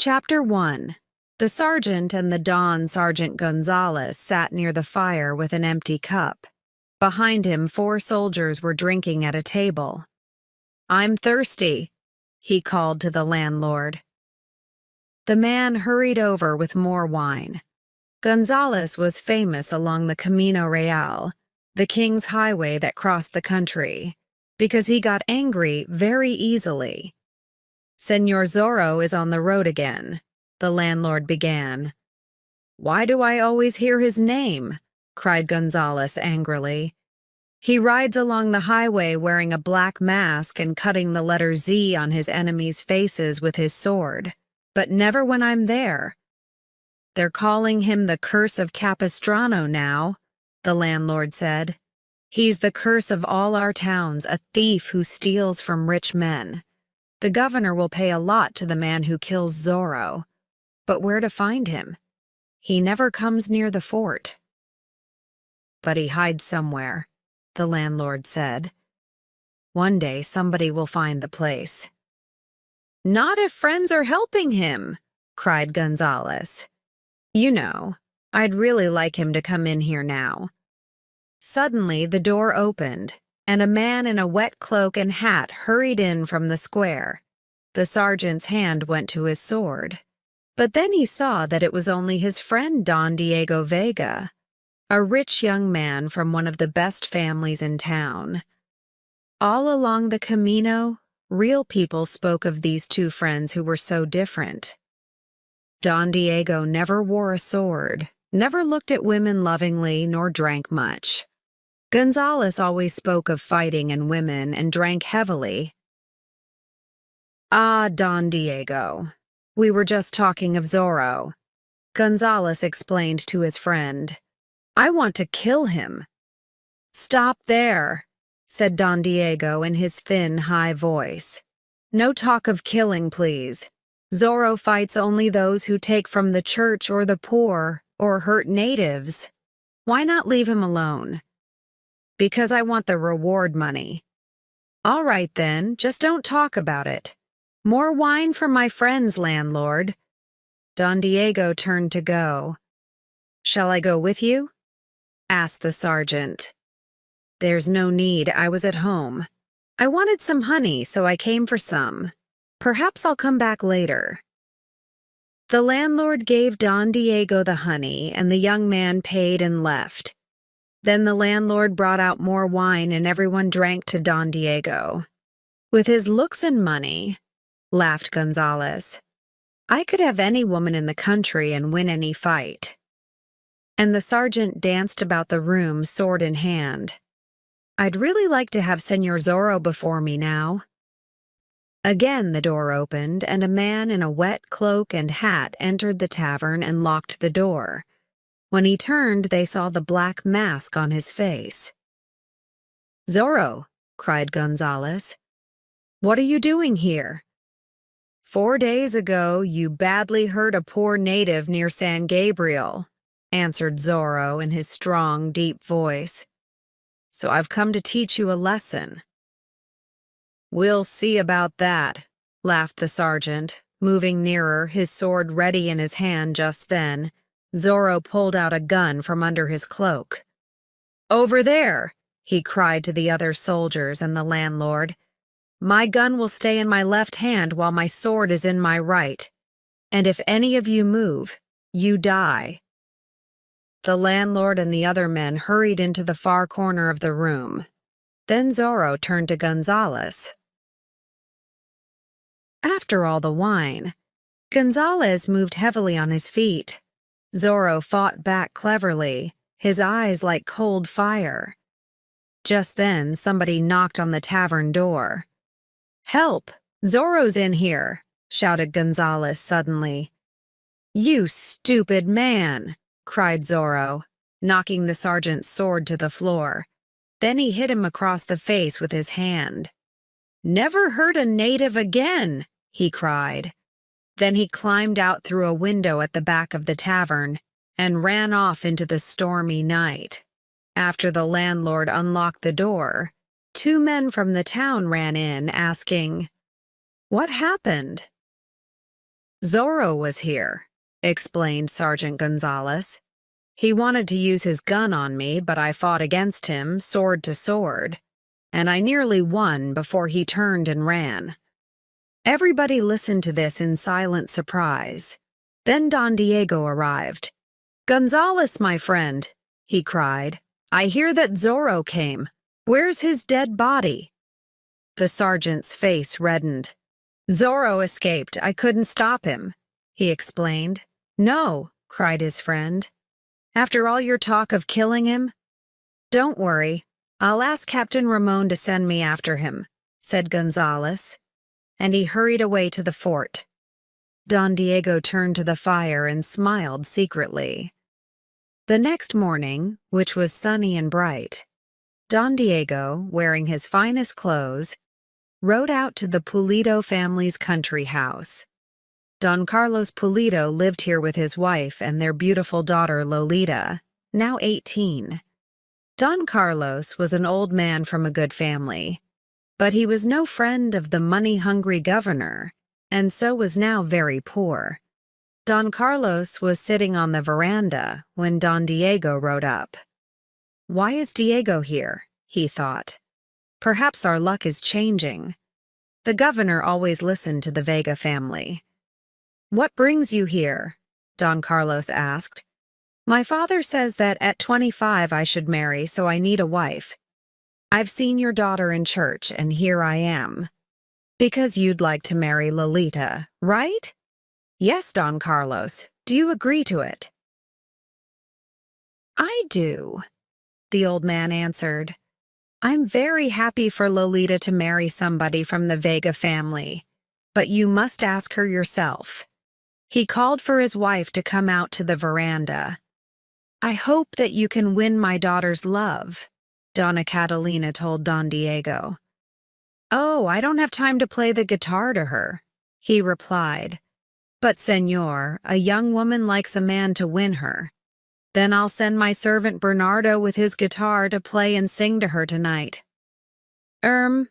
Chapter 1. The sergeant and the Don Sergeant Gonzalez sat near the fire with an empty cup. Behind him, 4 soldiers were drinking at a table. "I'm thirsty," he called to the landlord. The man hurried over with more wine. Gonzalez was famous along the Camino Real, the king's highway that crossed the country, because he got angry very easily. "Señor Zorro is on the road again," the landlord began. "Why do I always hear his name?" cried Gonzalez angrily. "He rides along the highway wearing a black mask and cutting the letter Z on his enemies' faces with his sword, but never when I'm there." "They're calling him the Curse of Capistrano now," the landlord said. "He's the curse of all our towns, a thief who steals from rich men. The governor will pay a lot to the man who kills Zorro. But where to find him? He never comes near the fort." "But he hides somewhere," the landlord said. "One day somebody will find the place." "Not if friends are helping him," cried Gonzalez. "You know, I'd really like him to come in here now." Suddenly the door opened, and a man in a wet cloak and hat hurried in from the square. The sergeant's hand went to his sword, but then he saw that it was only his friend Don Diego Vega, a rich young man from one of the best families in town. All along the Camino, real people spoke of these 2 friends who were so different. Don Diego never wore a sword, never looked at women lovingly, nor drank much. Gonzalez always spoke of fighting and women and drank heavily. "Ah, Don Diego, we were just talking of Zorro," Gonzalez explained to his friend. "I want to kill him." "Stop there," said Don Diego in his thin, high voice. "No talk of killing, please. Zorro fights only those who take from the church or the poor or hurt natives. Why not leave him alone?" "Because I want the reward money." "All right then, just don't talk about it. More wine for my friends, landlord." Don Diego turned to go. "Shall I go with you?" asked the sergeant. "There's no need, I was at home. I wanted some honey, so I came for some. Perhaps I'll come back later." The landlord gave Don Diego the honey, and the young man paid and left. Then the landlord brought out more wine and everyone drank to Don Diego. "With his looks and money," laughed Gonzalez, "I could have any woman in the country and win any fight." And the sergeant danced about the room, sword in hand. "I'd really like to have Señor Zorro before me now." Again the door opened, and a man in a wet cloak and hat entered the tavern and locked the door. When he turned, they saw the black mask on his face. "Zorro," cried Gonzalez, "what are you doing here?" "4 days ago, you badly hurt a poor native near San Gabriel," answered Zorro in his strong, deep voice. "So I've come to teach you a lesson." "We'll see about that," laughed the sergeant, moving nearer, his sword ready in his hand just then. Zorro pulled out a gun from under his cloak. "Over there!" he cried to the other soldiers and the landlord. "My gun will stay in my left hand while my sword is in my right, and if any of you move, you die." The landlord and the other men hurried into the far corner of the room. Then Zorro turned to Gonzalez. After all the wine, Gonzalez moved heavily on his feet. Zorro fought back cleverly, his eyes like cold fire. Just then, somebody knocked on the tavern door. "Help! Zorro's in here!" shouted Gonzalez suddenly. "You stupid man!" cried Zorro, knocking the sergeant's sword to the floor. Then he hit him across the face with his hand. "Never hurt a native again!" he cried. Then he climbed out through a window at the back of the tavern and ran off into the stormy night. After the landlord unlocked the door, 2 men from the town ran in, asking, "What happened?" Zorro was here, explained Sergeant Gonzalez. He wanted to use his gun on me, but I fought against him, sword to sword, and I nearly won before he turned and ran. Everybody listened to this in silent surprise. Then Don Diego arrived. "Gonzalez, my friend," he cried. "I hear that Zorro came. Where's his dead body?" The sergeant's face reddened. "Zorro escaped. I couldn't stop him," he explained. "No," cried his friend. "After all your talk of killing him?" "Don't worry. I'll ask Captain Ramon to send me after him," said Gonzalez, and he hurried away to the fort. Don Diego turned to the fire and smiled secretly. The next morning, which was sunny and bright, Don Diego, wearing his finest clothes, rode out to the Pulido family's country house. Don Carlos Pulido lived here with his wife and their beautiful daughter Lolita, now 18. Don Carlos was an old man from a good family, but he was no friend of the money-hungry governor, and so was now very poor. Don Carlos was sitting on the veranda when Don Diego rode up. "Why is Diego here?" he thought. "Perhaps our luck is changing." The governor always listened to the Vega family. "What brings you here?" Don Carlos asked. "My father says that at 25 I should marry, so I need a wife. I've seen your daughter in church, and here I am." "Because you'd like to marry Lolita, right?" "Yes, Don Carlos. Do you agree to it?" "I do," the old man answered. "I'm very happy for Lolita to marry somebody from the Vega family, but you must ask her yourself." He called for his wife to come out to the veranda. "I hope that you can win my daughter's love," Donna Catalina told Don Diego. "Oh, I don't have time to play the guitar to her," he replied. "But, Señor, a young woman likes a man to win her. Then I'll send my servant Bernardo with his guitar to play and sing to her tonight." Do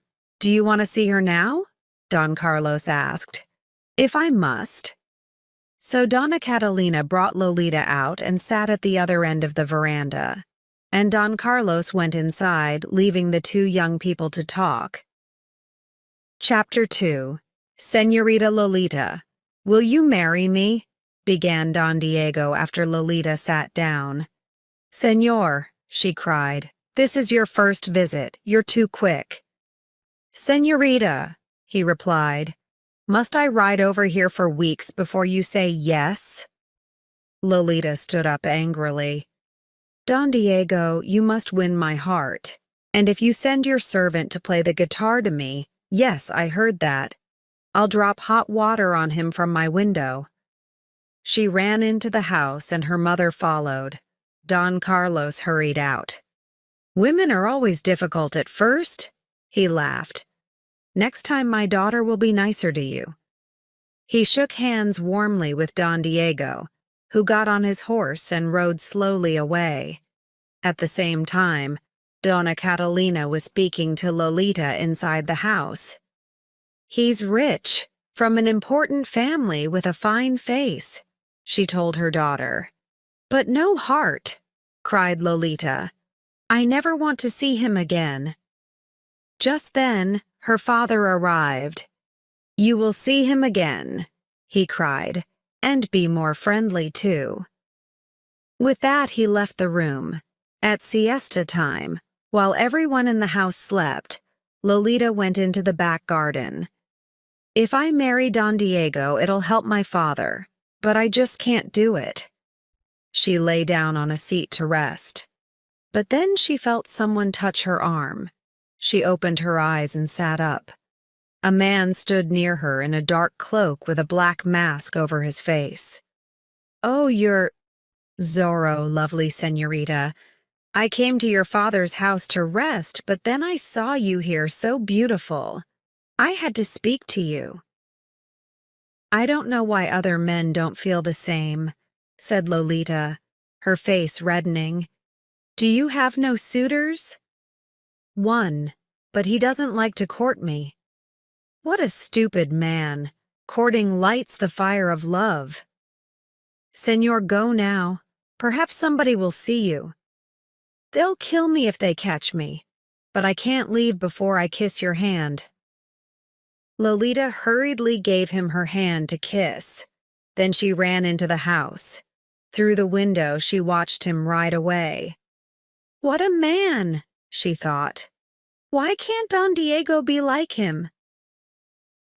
you want to see her now?" Don Carlos asked. "If I must." So Donna Catalina brought Lolita out and sat at the other end of the veranda, and Don Carlos went inside, leaving the two young people to talk. Chapter 2. Señorita Lolita, will you marry me? Began Don Diego after Lolita sat down. "Señor," she cried, "this is your first visit. You're too quick." "Señorita," he replied, "must I ride over here for weeks before you say yes?" Lolita stood up angrily. "Don Diego, you must win my heart. And if you send your servant to play the guitar to me, yes, I heard that, I'll drop hot water on him from my window." She ran into the house and her mother followed. Don Carlos hurried out. "Women are always difficult at first," he laughed. "Next time my daughter will be nicer to you." He shook hands warmly with Don Diego, who got on his horse and rode slowly away. At the same time, Donna Catalina was speaking to Lolita inside the house. "He's rich, from an important family with a fine face," she told her daughter. "But no heart," cried Lolita. "I never want to see him again." Just then, her father arrived. "You will see him again," he cried, "and be more friendly too." With that, he left the room. At siesta time, while everyone in the house slept, Lolita went into the back garden. "If I marry Don Diego, it'll help my father, but I just can't do it." She lay down on a seat to rest. But then she felt someone touch her arm. She opened her eyes and sat up. A man stood near her in a dark cloak with a black mask over his face. "Oh, you're Zorro, lovely señorita. I came to your father's house to rest, but then I saw you here so beautiful. I had to speak to you." "I don't know why other men don't feel the same," said Lolita, her face reddening. "Do you have no suitors?" "One, but he doesn't like to court me." "What a stupid man," Courting lights the fire of love. Senor, go now. Perhaps somebody will see you. They'll kill me if they catch me, but I can't leave before I kiss your hand. Lolita hurriedly gave him her hand to kiss. Then she ran into the house. Through the window, she watched him ride away. What a man, she thought. Why can't Don Diego be like him?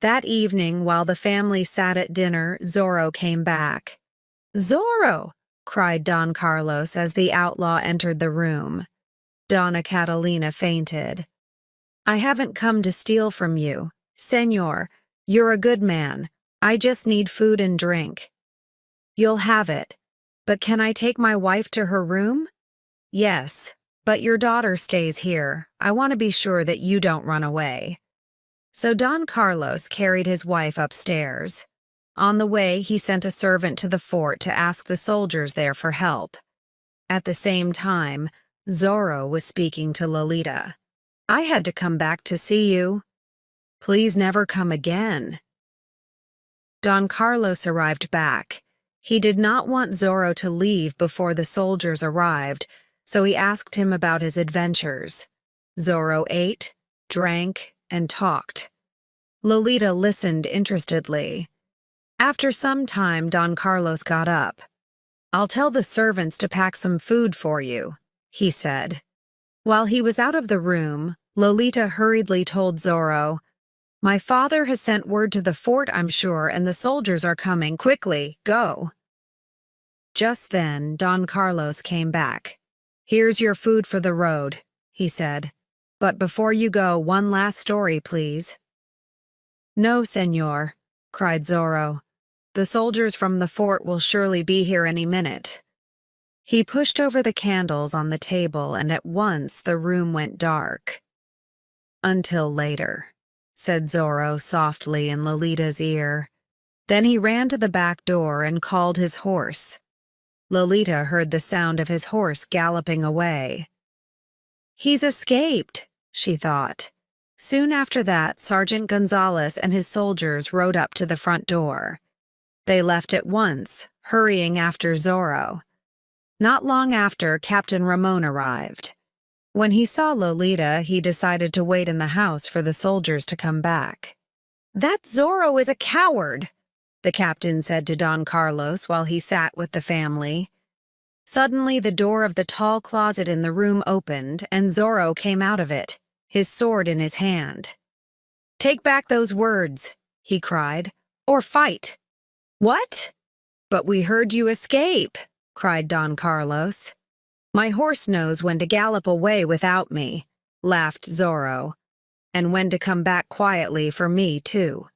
That evening, while the family sat at dinner, Zorro came back. Zorro! Cried Don Carlos as the outlaw entered the room. Donna Catalina fainted. I haven't come to steal from you. Senor, you're a good man. I just need food and drink. You'll have it. But can I take my wife to her room? Yes, but your daughter stays here. I want to be sure that you don't run away. So Don Carlos carried his wife upstairs. On the way, he sent a servant to the fort to ask the soldiers there for help. At the same time, Zorro was speaking to Lolita. I had to come back to see you. Please never come again. Don Carlos arrived back. He did not want Zorro to leave before the soldiers arrived, so he asked him about his adventures. Zorro ate, drank, and talked. Lolita listened interestedly. After some time, Don Carlos got up. I'll tell the servants to pack some food for you, he said. While he was out of the room, Lolita hurriedly told Zorro, My father has sent word to the fort, I'm sure, and the soldiers are coming. Quickly, go. Just then, Don Carlos came back. Here's your food for the road, he said. But before you go, one last story, please. No, senor, cried Zorro. The soldiers from the fort will surely be here any minute. He pushed over the candles on the table, and at once the room went dark. Until later, said Zorro softly in Lolita's ear. Then he ran to the back door and called his horse. Lolita heard the sound of his horse galloping away. He's escaped, she thought. Soon after that, Sergeant Gonzalez and his soldiers rode up to the front door. They left at once, hurrying after Zorro. Not long after, Captain Ramon arrived. When he saw Lolita, he decided to wait in the house for the soldiers to come back. That Zorro is a coward, the captain said to Don Carlos while he sat with the family. Suddenly, the door of the tall closet in the room opened, and Zorro came out of it, his sword in his hand. Take back those words, he cried, or fight. What? But we heard you escape, cried Don Carlos. My horse knows when to gallop away without me, laughed Zorro, and when to come back quietly for me, too.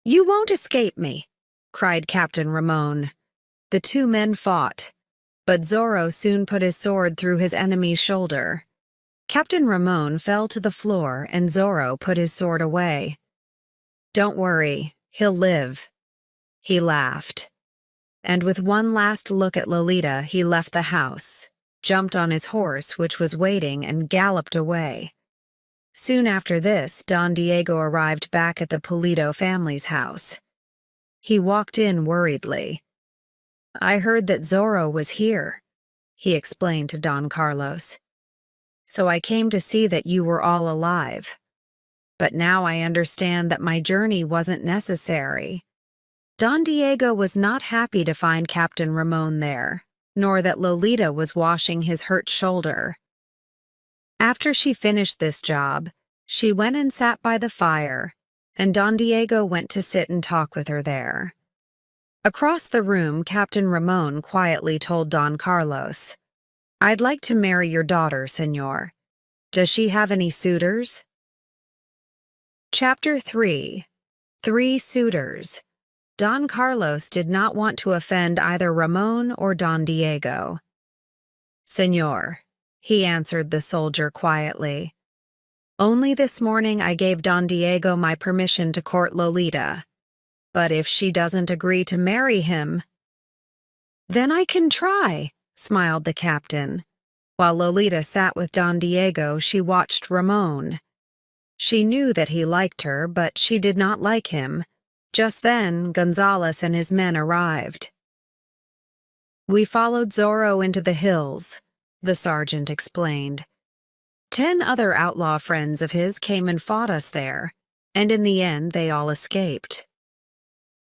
You won't escape me, cried Captain Ramon. The two men fought, but Zorro soon put his sword through his enemy's shoulder. Captain Ramon fell to the floor, and Zorro put his sword away. Don't worry, he'll live. He laughed. And with one last look at Lolita, he left the house, jumped on his horse, which was waiting, and galloped away. Soon after this, Don Diego arrived back at the Pulido family's house. He walked in worriedly. I heard that Zorro was here, he explained to Don Carlos. So I came to see that you were all alive. But now I understand that my journey wasn't necessary. Don Diego was not happy to find Captain Ramon there, nor that Lolita was washing his hurt shoulder. After she finished this job, she went and sat by the fire, and Don Diego went to sit and talk with her there. Across the room, Captain Ramon quietly told Don Carlos, I'd like to marry your daughter, senor. Does she have any suitors? Chapter 3. 3 Suitors. Don Carlos did not want to offend either Ramon or Don Diego. Senor, he answered the soldier quietly. Only this morning I gave Don Diego my permission to court Lolita. But if she doesn't agree to marry him, then I can try, smiled the captain. While Lolita sat with Don Diego, she watched Ramon. She knew that he liked her, but she did not like him. Just then, Gonzales and his men arrived. "We followed Zorro into the hills," the sergeant explained. 10 other outlaw friends of his came and fought us there, and in the end they all escaped.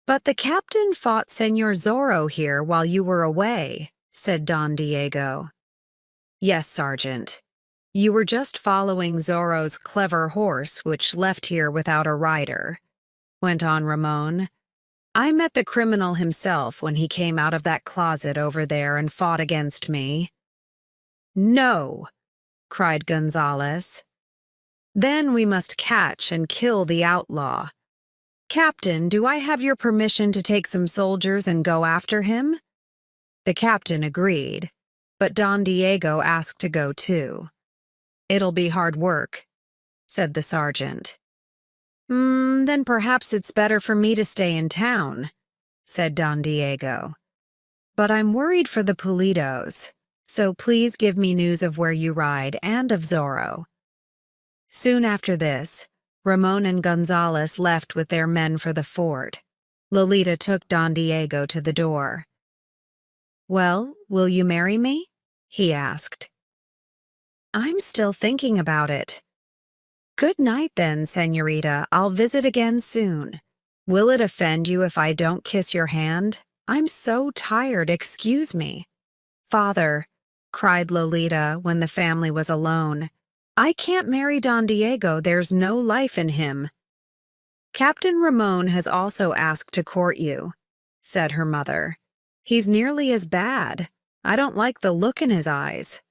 "But the captain fought Senor Zorro here while you were away," said Don Diego. "Yes, Sergeant. You were just following Zorro's clever horse, which left here without a rider," went on Ramon. "I met the criminal himself when he came out of that closet over there and fought against me." "No!" cried Gonzales. "Then we must catch and kill the outlaw. Captain, do I have your permission to take some soldiers and go after him?" The captain agreed, but Don Diego asked to go too. "It'll be hard work," said the sergeant. Then perhaps it's better for me to stay in town," said Don Diego. "But I'm worried for the Pulidos, so please give me news of where you ride and of Zorro." Soon after this, Ramon and Gonzales left with their men for the fort. Lolita took Don Diego to the door. "Well, will you marry me?" he asked. "I'm still thinking about it." "Good night then, señorita. I'll visit again soon. Will it offend you if I don't kiss your hand? I'm so tired, excuse me." "Father," cried Lolita when the family was alone, "I can't marry Don Diego. There's no life in him." "Captain Ramon has also asked to court you," said her mother. "He's nearly as bad. I don't like the look in his eyes."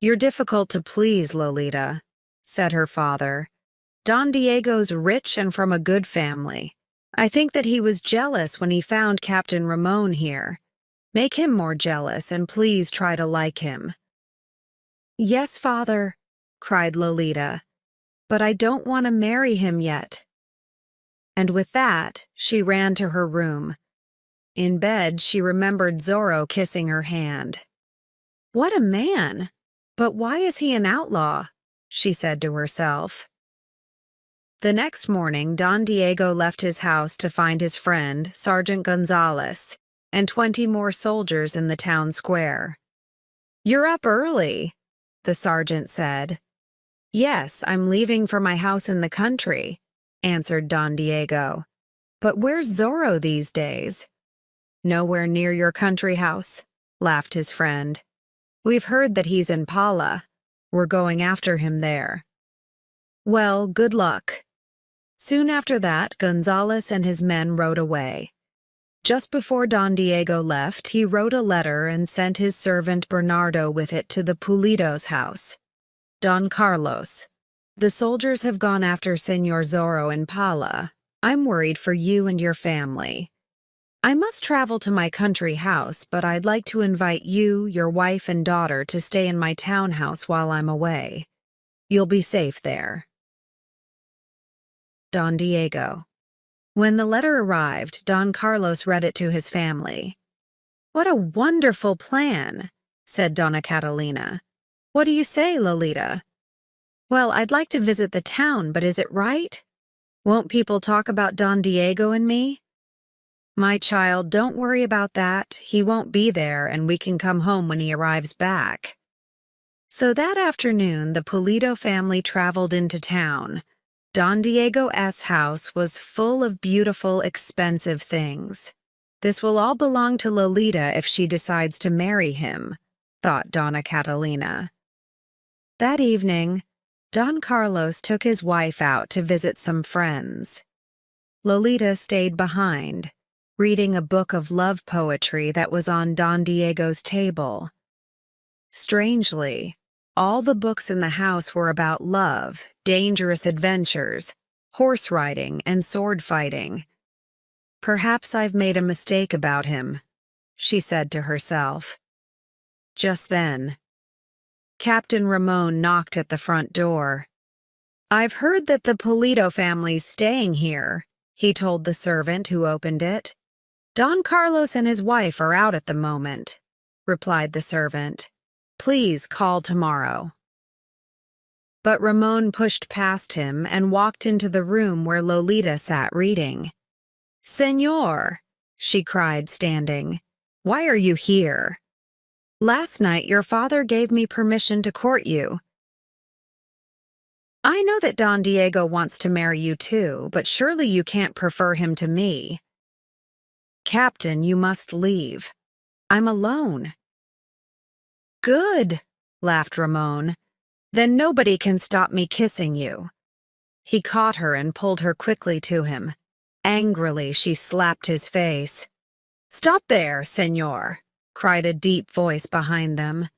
"You're difficult to please, Lolita," said her father. "Don Diego's rich and from a good family. I think that he was jealous when he found Captain Ramon here. Make him more jealous and please try to like him." "Yes, father," cried Lolita, "but I don't want to marry him yet." And with that, she ran to her room. In bed, she remembered Zorro kissing her hand. "What a man! But why is he an outlaw?" she said to herself. The next morning, Don Diego left his house to find his friend, Sergeant Gonzales, and 20 more soldiers in the town square. "You're up early," the sergeant said. "Yes, I'm leaving for my house in the country," answered Don Diego. "But where's Zorro these days?" "Nowhere near your country house," laughed his friend. "We've heard that he's in Pala. We're going after him there." "Well, good luck." Soon after that, Gonzales and his men rode away. Just before Don Diego left, he wrote a letter and sent his servant Bernardo with it to the Pulido's house. "Don Carlos, the soldiers have gone after Senor Zorro in Pala. I'm worried for you and your family. I must travel to my country house, but I'd like to invite you, your wife, and daughter to stay in my townhouse while I'm away. You'll be safe there. Don Diego." When the letter arrived, Don Carlos read it to his family. "What a wonderful plan," said Donna Catalina. "What do you say, Lolita?" "Well, I'd like to visit the town, but is it right? Won't people talk about Don Diego and me?" "My child, don't worry about that. He won't be there, and we can come home when he arrives back." So that afternoon, the Pulido family traveled into town. Don Diego's house was full of beautiful, expensive things. "This will all belong to Lolita if she decides to marry him," thought Donna Catalina. That evening, Don Carlos took his wife out to visit some friends. Lolita stayed behind, reading a book of love poetry that was on Don Diego's table. Strangely, all the books in the house were about love, dangerous adventures, horse riding, and sword fighting. "Perhaps I've made a mistake about him," she said to herself. Just then, Captain Ramon knocked at the front door. "I've heard that the Pulido family's staying here," he told the servant who opened it. "Don Carlos and his wife are out at the moment," replied the servant. "Please call tomorrow." But Ramon pushed past him and walked into the room where Lolita sat reading. "Señor," she cried, standing, "why are you here? Last night your father gave me permission to court you. I know that Don Diego wants to marry you too, but surely you can't prefer him to me. Captain, you must leave. I'm alone." "Good," laughed Ramon. "Then nobody can stop me kissing you." He caught her and pulled her quickly to him. Angrily, she slapped his face. "Stop there, señor," cried a deep voice behind them.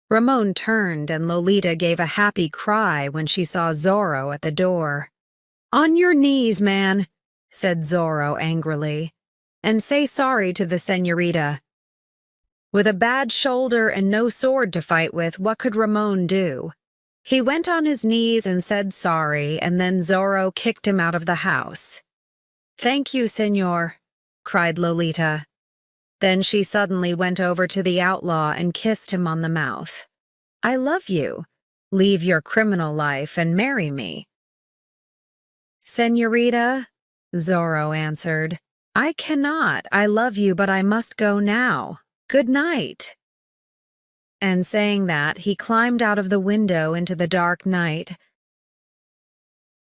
Ramon turned and Lolita gave a happy cry when she saw Zorro at the door. "On your knees, man," said Zorro angrily, "and say sorry to the señorita." With a bad shoulder and no sword to fight with, what could Ramon do? He went on his knees and said sorry, and then Zorro kicked him out of the house. "Thank you, señor," cried Lolita. Then she suddenly went over to the outlaw and kissed him on the mouth. "I love you. Leave your criminal life and marry me." "Señorita," Zorro answered, "I cannot. I love you, but I must go now. Good night." And saying that, he climbed out of the window into the dark night.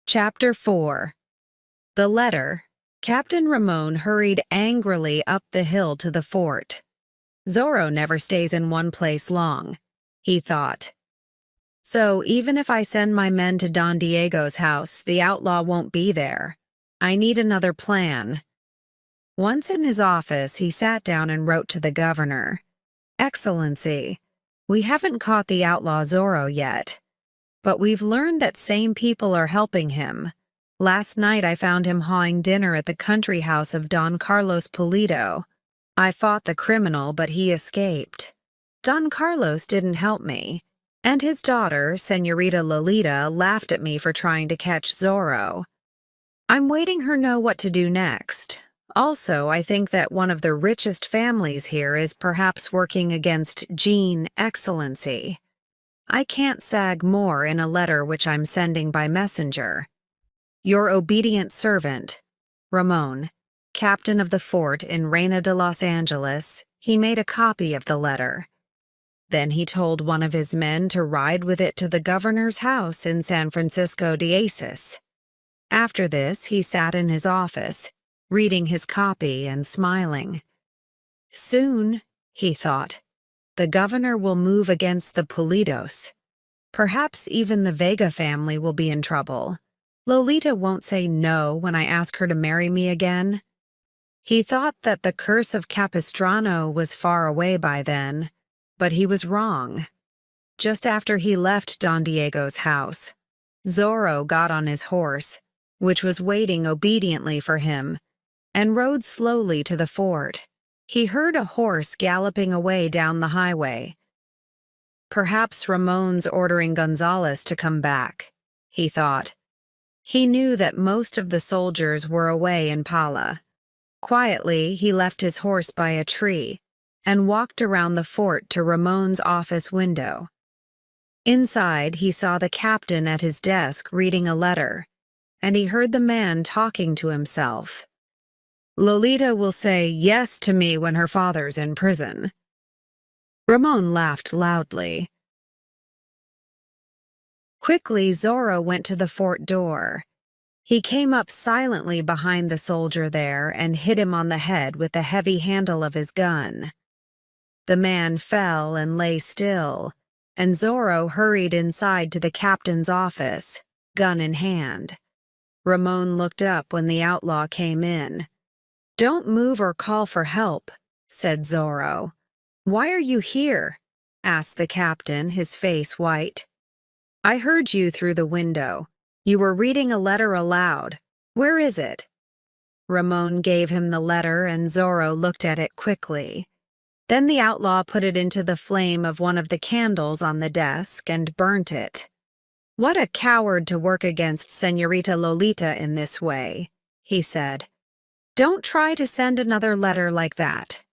Chapter 4. The letter. Captain Ramon hurried angrily up the hill to the fort. Zorro never stays in one place long, he thought. So even if I send my men to Don Diego's house, the outlaw won't be there. I need another plan. Once in his office, he sat down and wrote to the governor. "Excellency, we haven't caught the outlaw Zorro yet, but we've learned that same people are helping him. Last night I found him hawing dinner at the country house of Don Carlos Pulido. I fought the criminal, but he escaped. Don Carlos didn't help me, and his daughter, Señorita Lolita, laughed at me for trying to catch Zorro. I'm waiting her know what to do next. Also, I think that one of the richest families here is perhaps working against Jean Excellency. I can't sag more in a letter which I'm sending by messenger. Your obedient servant, Ramon, captain of the fort in Reina de Los Angeles." He made a copy of the letter. Then he told one of his men to ride with it to the governor's house in San Francisco de Aces. After this, he sat in his office, reading his copy and smiling. Soon, he thought, the governor will move against the Pulidos. Perhaps even the Vega family will be in trouble. Lolita won't say no when I ask her to marry me again. He thought that the curse of Capistrano was far away by then, but he was wrong. Just after he left Don Diego's house, Zorro got on his horse, which was waiting obediently for him, and rode slowly to the fort. He heard a horse galloping away down the highway. Perhaps Ramon's ordering Gonzales to come back, he thought. He knew that most of the soldiers were away in Pala. Quietly, he left his horse by a tree and walked around the fort to Ramon's office window. Inside, he saw the captain at his desk reading a letter, and he heard the man talking to himself. "Lolita will say yes to me when her father's in prison." Ramon laughed loudly. Quickly, Zorro went to the fort door. He came up silently behind the soldier there and hit him on the head with the heavy handle of his gun. The man fell and lay still, and Zorro hurried inside to the captain's office, gun in hand. Ramon looked up when the outlaw came in. "Don't move or call for help," said Zorro. "Why are you here?" asked the captain, his face white. "I heard you through the window. You were reading a letter aloud. Where is it?" Ramon gave him the letter, and Zorro looked at it quickly. Then the outlaw put it into the flame of one of the candles on the desk and burnt it. "What a coward to work against Señorita Lolita in this way," he said. "Don't try to send another letter like that."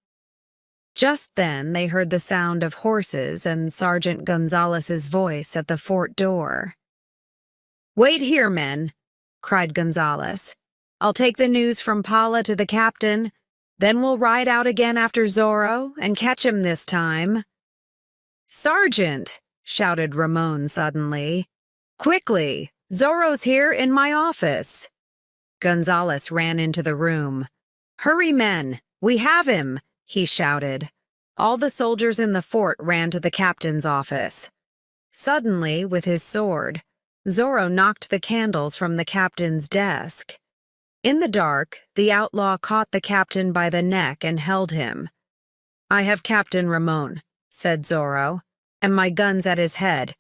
Just then they heard the sound of horses and Sergeant Gonzales's voice at the fort door. "Wait here, men," cried Gonzales. I'll take the news from Paula to the captain. Then we'll ride out again after Zorro and catch him this time." "Sergeant!" shouted Ramon suddenly. "Quickly! Zorro's here in my office!" Gonzales ran into the room. "Hurry, men! We have him!" he shouted. All the soldiers in the fort ran to the captain's office. Suddenly, with his sword, Zorro knocked the candles from the captain's desk. In the dark, the outlaw caught the captain by the neck and held him. "I have Captain Ramon," said Zorro, "and my gun's at his head.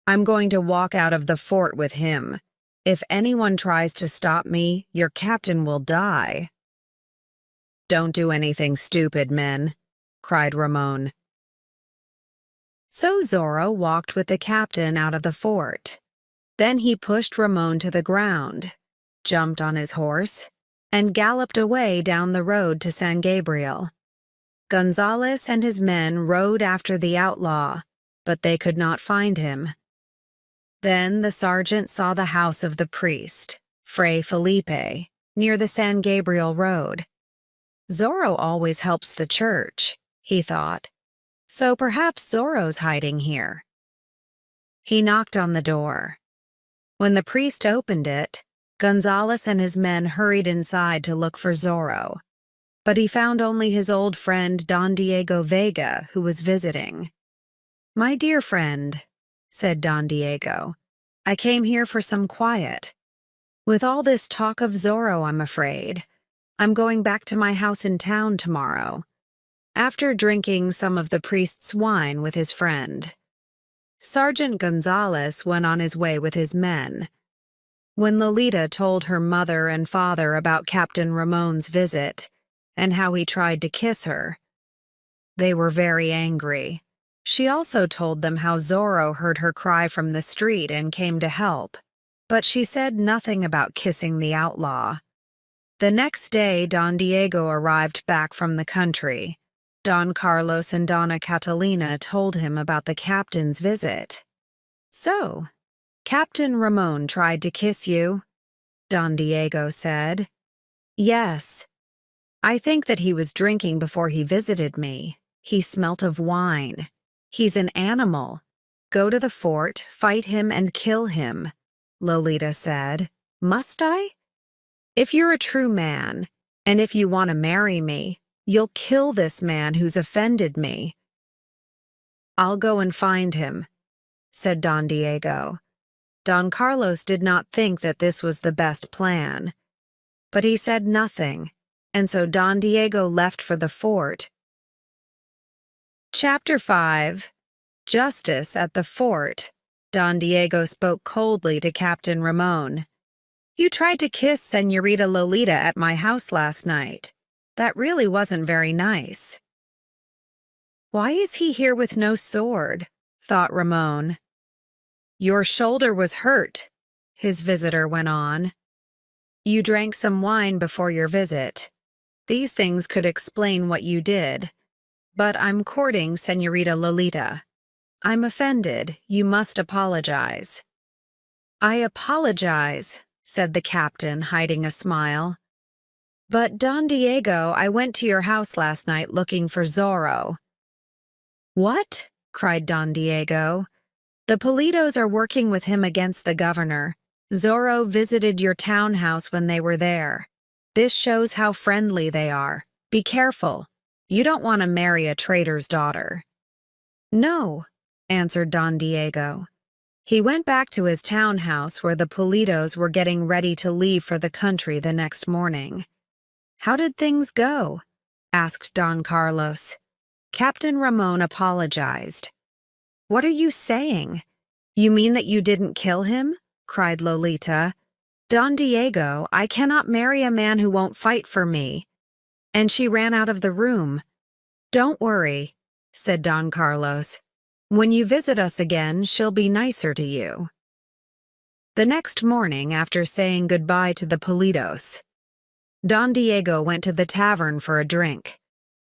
I'm going to walk out of the fort with him. If anyone tries to stop me, your captain will die." "Don't do anything stupid, men," cried Ramon. So Zorro walked with the captain out of the fort. Then he pushed Ramon to the ground, jumped on his horse, and galloped away down the road to San Gabriel. Gonzales and his men rode after the outlaw, but they could not find him. Then the sergeant saw the house of the priest, Fray Felipe, near the San Gabriel road. Zorro always helps the church, he thought, so perhaps Zorro's hiding here. He knocked on the door. When the priest opened it, Gonzales and his men hurried inside to look for Zorro, but he found only his old friend Don Diego Vega, who was visiting. "My dear friend," said Don Diego, "I came here for some quiet. With all this talk of Zorro, I'm afraid. I'm going back to my house in town tomorrow." After drinking some of the priest's wine with his friend, Sergeant Gonzales went on his way with his men. When Lolita told her mother and father about Captain Ramon's visit and how he tried to kiss her, they were very angry. She also told them how Zorro heard her cry from the street and came to help, but she said nothing about kissing the outlaw. The next day, Don Diego arrived back from the country. Don Carlos and Donna Catalina told him about the captain's visit. "So, Captain Ramon tried to kiss you?" Don Diego said. "Yes. I think that he was drinking before he visited me. He smelt of wine. He's an animal. Go to the fort, fight him, and kill him," Lolita said. "Must I? If you're a true man, and if you want to marry me, you'll kill this man who's offended me." "I'll go and find him," said Don Diego. Don Carlos did not think that this was the best plan, but he said nothing, and so Don Diego left for the fort. Chapter 5. Justice at the Fort. Don Diego spoke coldly to Captain Ramon. "You tried to kiss Señorita Lolita at my house last night. That really wasn't very nice." "Why is he here with no sword?" thought Ramon. "Your shoulder was hurt," his visitor went on. "You drank some wine before your visit. These things could explain what you did. But I'm courting Señorita Lolita. I'm offended. You must apologize." "I apologize," said the captain, hiding a smile. "But, Don Diego, I went to your house last night looking for Zorro." "What?" cried Don Diego. "The Politos are working with him against the governor. Zorro visited your townhouse when they were there. This shows how friendly they are. Be careful. You don't want to marry a traitor's daughter." "No," answered Don Diego. He went back to his townhouse where the Politos were getting ready to leave for the country the next morning. "How did things go?" asked Don Carlos. Captain Ramon apologized. "What are you saying? You mean that you didn't kill him?" cried Lolita. "Don Diego, I cannot marry a man who won't fight for me." And she ran out of the room. "Don't worry," said Don Carlos. "When you visit us again, she'll be nicer to you." The next morning, after saying goodbye to the Politos, Don Diego went to the tavern for a drink.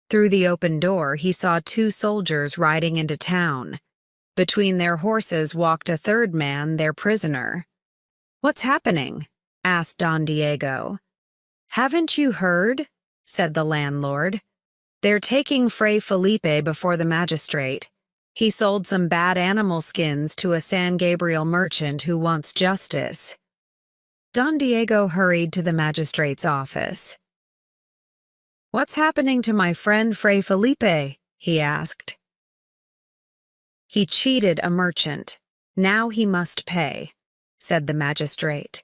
Through the open door, he saw two soldiers riding into town. Between their horses walked a third man, their prisoner. "What's happening?" asked Don Diego. "Haven't you heard?" said the landlord. "They're taking Fray Felipe before the magistrate. He sold some bad animal skins to a San Gabriel merchant who wants justice." Don Diego hurried to the magistrate's office. "What's happening to my friend Fray Felipe?" he asked. "He cheated a merchant. Now he must pay," said the magistrate.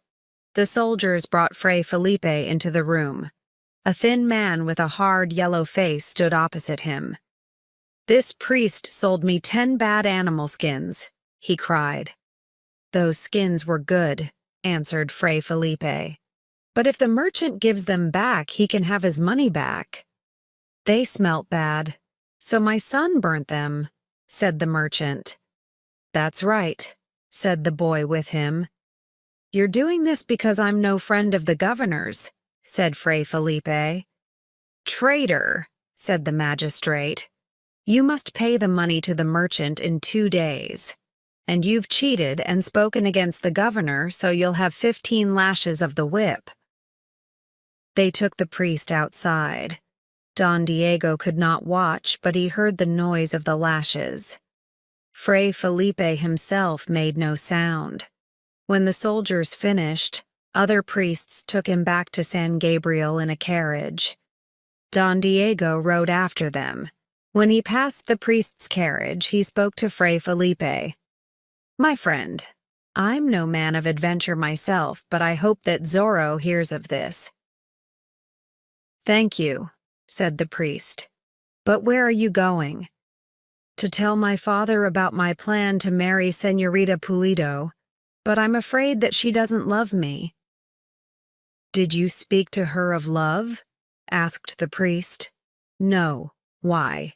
The soldiers brought Fray Felipe into the room. A thin man with a hard yellow face stood opposite him. "This priest sold me 10 bad animal skins," he cried. "Those skins were good," answered Fray Felipe. "But if the merchant gives them back, he can have his money back." "They smelt bad, so my son burnt them," said the merchant. "That's right," said the boy with him. "You're doing this because I'm no friend of the governor's," said Fray Felipe. "Traitor," said the magistrate. "You must pay the money to the merchant in 2 days. And you've cheated and spoken against the governor, so you'll have 15 lashes of the whip." They took the priest outside. Don Diego could not watch, but he heard the noise of the lashes. Fray Felipe himself made no sound. When the soldiers finished, other priests took him back to San Gabriel in a carriage. Don Diego rode after them. When he passed the priest's carriage, he spoke to Fray Felipe. "My friend, I'm no man of adventure myself, but I hope that Zorro hears of this." "Thank you," said the priest. "But where are you going?" "To tell my father about my plan to marry Señorita Pulido, but I'm afraid that she doesn't love me." "Did you speak to her of love?" asked the priest. "No. Why?"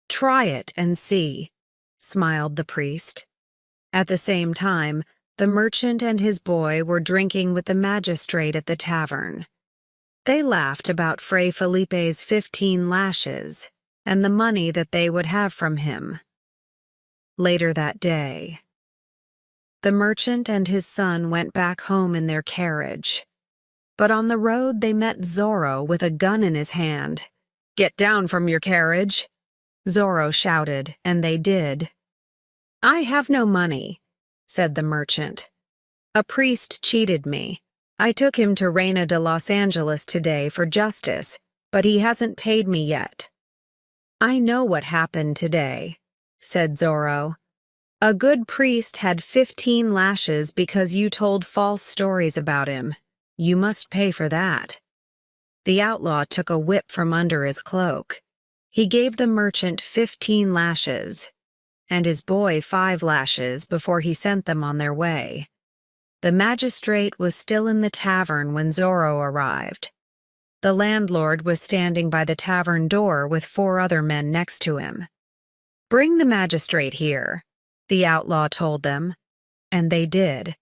"Try it and see," smiled the priest. At the same time, the merchant and his boy were drinking with the magistrate at the tavern. They laughed about Fray Felipe's 15 lashes and the money that they would have from him. Later that day, the merchant and his son went back home in their carriage. But on the road they met Zorro with a gun in his hand. "Get down from your carriage," Zorro shouted, and they did. "I have no money," said the merchant. "A priest cheated me. I took him to Reina de Los Angeles today for justice, but he hasn't paid me yet." "I know what happened today," said Zorro. "A good priest had 15 lashes because you told false stories about him. You must pay for that." The outlaw took a whip from under his cloak. He gave the merchant 15 lashes, and his boy 5 lashes before he sent them on their way. The magistrate was still in the tavern when Zorro arrived. The landlord was standing by the tavern door with 4 other men next to him. "Bring the magistrate here," the outlaw told them, and they did.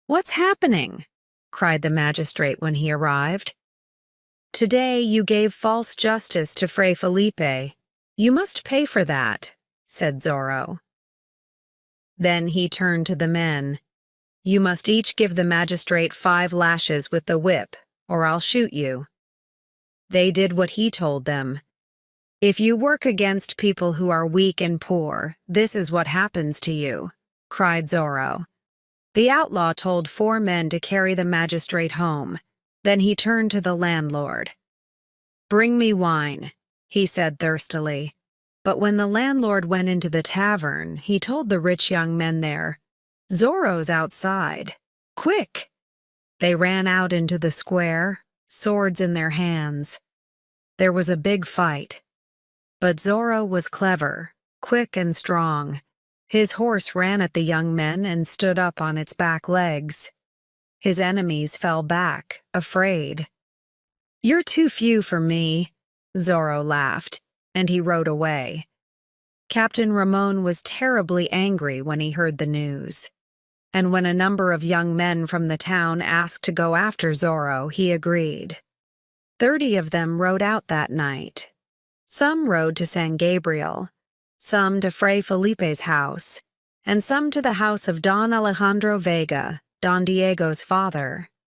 "What's happening?" cried the magistrate when he arrived. "Today you gave false justice to Fray Felipe. You must pay for that," said Zorro. Then he turned to the men. "You must each give the magistrate 5 lashes with the whip, or I'll shoot you." They did what he told them. "If you work against people who are weak and poor, this is what happens to you," cried Zorro. The outlaw told 4 men to carry the magistrate home. Then he turned to the landlord. "Bring me wine," he said thirstily. But when the landlord went into the tavern, he told the rich young men there, "Zorro's outside. Quick!" They ran out into the square, swords in their hands. There was a big fight. But Zorro was clever, quick and strong. His horse ran at the young men and stood up on its back legs. His enemies fell back, afraid. "You're too few for me," Zorro laughed, and he rode away. Captain Ramon was terribly angry when he heard the news. And when a number of young men from the town asked to go after Zorro, he agreed. 30 of them rode out that night. Some rode to San Gabriel, some to Fray Felipe's house, and some to the house of Don Alejandro Vega, Don Diego's father.